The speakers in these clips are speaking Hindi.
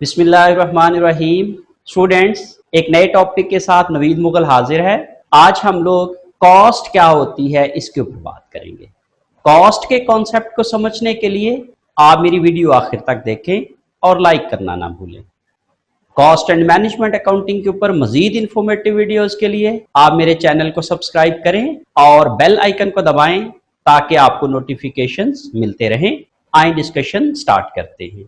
बिस्मिल्लाहिर्रहमानिर्रहीम। स्टूडेंट्स, एक नए टॉपिक के साथ नवीद मुगल हाजिर है। आज हम लोग कॉस्ट क्या होती है इसके ऊपर बात करेंगे। कॉस्ट के कॉन्सेप्ट को समझने के लिए आप मेरी वीडियो आखिर तक देखें और लाइक करना ना भूलें। कॉस्ट एंड मैनेजमेंट अकाउंटिंग के ऊपर मजीद इंफॉर्मेटिव वीडियोस के लिए आप मेरे चैनल को सब्सक्राइब करें और बेल आइकन को दबाएं ताकि आपको नोटिफिकेशंस मिलते रहें। आइए डिस्कशन स्टार्ट करते हैं।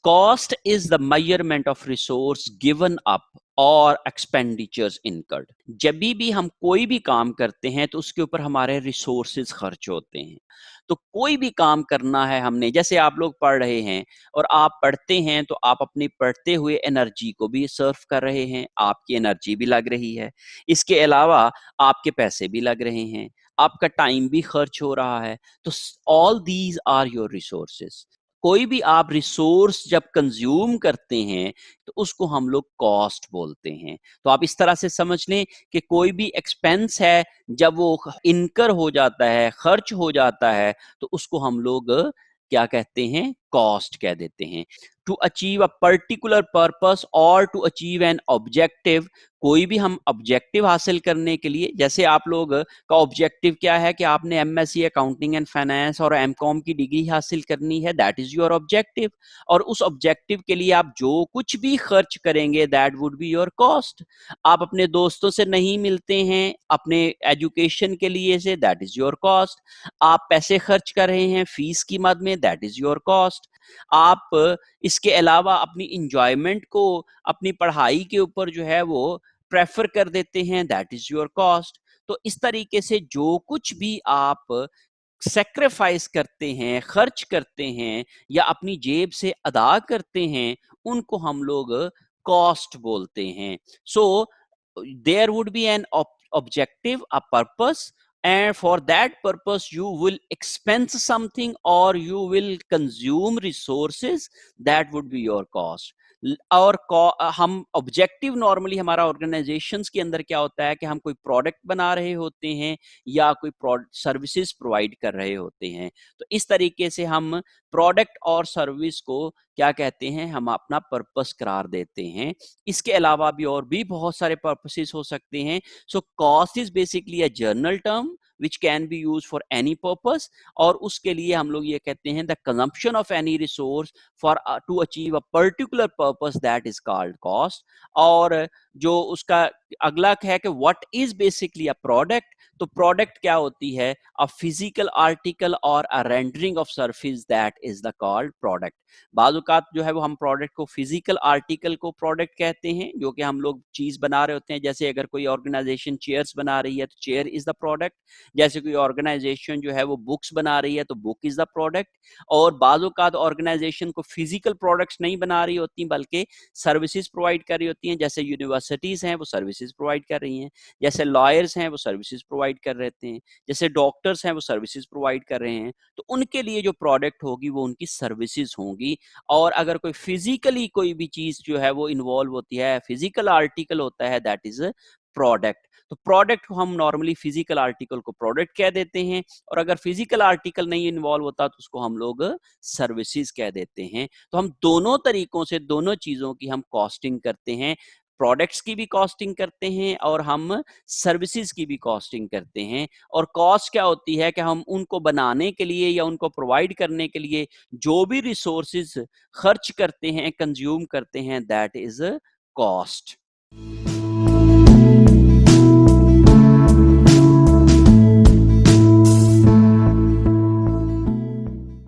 Cost is the measurement of resource given up और expenditures incurred। जब भी हम कोई भी काम करते हैं तो उसके ऊपर हमारे रिसोर्सेज खर्च होते हैं। तो कोई भी काम करना है हमने, जैसे आप लोग पढ़ रहे हैं और आप पढ़ते हैं तो आप अपनी पढ़ते हुए एनर्जी को भी सर्व कर रहे हैं, आपकी एनर्जी भी लग रही है, इसके अलावा आपके पैसे भी लग रहे हैं, आपका टाइम भी खर्च हो रहा है। तो all these are your resources. कोई भी आप रिसोर्स जब कंज्यूम करते हैं तो उसको हम लोग कॉस्ट बोलते हैं। तो आप इस तरह से समझ लें कि कोई भी एक्सपेंस है जब वो इनकर हो जाता है, खर्च हो जाता है, तो उसको हम लोग क्या कहते हैं, कॉस्ट कह देते हैं। To achieve a particular purpose और टू अचीव एन ऑब्जेक्टिव, कोई भी हम ऑब्जेक्टिव हासिल करने के लिए, जैसे आप लोग का ऑब्जेक्टिव क्या है कि आपने एमएससी अकाउंटिंग एंड फाइनेंस और एमकॉम की डिग्री हासिल करनी है, दैट इज योर ऑब्जेक्टिव। और उस ऑब्जेक्टिव के लिए आप जो कुछ भी खर्च करेंगे that would be your cost. आप अपने दोस्तों से नहीं मिलते हैं अपने एजुकेशन के लिए से, दैट इज योर कॉस्ट। आप पैसे खर्च कर रहे हैं फीस की मद में, दैट इज योर कॉस्ट। आप इसके अलावा अपनी इंजॉयमेंट को अपनी पढ़ाई के ऊपर जो है वो प्रेफर कर देते हैं, दैट इज योर कॉस्ट। तो इस तरीके से जो कुछ भी आप सेक्रीफाइस करते हैं, खर्च करते हैं या अपनी जेब से अदा करते हैं, उनको हम लोग कॉस्ट बोलते हैं। So there would be an objective, a purpose, and for that purpose you will expense something or you will consume resources, that would be your cost। और हम ऑब्जेक्टिव नॉर्मली हमारा ऑर्गेनाइजेशंस के अंदर क्या होता है कि हम कोई प्रोडक्ट बना रहे होते हैं या कोई सर्विसेज प्रोवाइड कर रहे होते हैं। तो इस तरीके से हम प्रोडक्ट और सर्विस को क्या कहते हैं, हम अपना पर्पस करार देते हैं। इसके अलावा भी और भी बहुत सारे पर्पसेस हो सकते हैं। So cost is basically a journal term which can be used for any purpose, और उसके लिए हम लोग ये कहते हैं the consumption of any resource for to achieve a particular purpose, that is called cost। और जो उसका अगला है कि what is basically a product, तो प्रोडक्ट क्या होती है, अ फिजिकल आर्टिकल और a rendering of surface, that is the called product. बाजुकात जो है वो हम प्रोडक्ट को, फिजिकल आर्टिकल को प्रोडक्ट कहते हैं, जो कि हम लोग चीज बना रहे होते हैं। जैसे अगर कोई ऑर्गेनाइजेशन चेयर्स बना रही है तो चेयर इज द प्रोडक्ट। जैसे कोई ऑर्गेनाइजेशन जो है वो बुक्स बना रही है तो बुक इज द प्रोडक्ट। और बाजुकात ऑर्गेनाइजेशन को फिजिकल प्रोडक्ट्स नहीं बना रही होती बल्कि सर्विसेज प्रोवाइड कर रही होती हैं। जैसे यूनिवर्सिटीज हैं वो सर्विसेज प्रोवाइड कर रही हैं, जैसे लॉयर्स हैं वो सर्विसेज प्रोवाइड कर रहे हैं, जैसे डॉक्टर्स हैं वो सर्विसेज प्रोवाइड कर रहे हैं। तो उनके लिए जो प्रोडक्ट होगी वो उनकी सर्विसेज होंगी। और अगर कोई फिजिकली कोई भी चीज जो है वो इन्वॉल्व होती है, फिजिकल आर्टिकल होता है, दैट इज प्रोडक्ट। तो प्रोडक्ट को हम नॉर्मली फिजिकल आर्टिकल को प्रोडक्ट कह देते हैं, और अगर फिजिकल आर्टिकल नहीं इन्वॉल्व होता तो उसको हम लोग सर्विसेज कह देते हैं। तो हम दोनों तरीकों से दोनों चीजों की हम कॉस्टिंग करते हैं, प्रोडक्ट्स की भी कॉस्टिंग करते हैं और हम सर्विसेज की भी कॉस्टिंग करते हैं। और कॉस्ट क्या होती है कि हम उनको बनाने के लिए या उनको प्रोवाइड करने के लिए जो भी रिसोर्सेज खर्च करते हैं, कंज्यूम करते हैं, दैट इज कॉस्ट।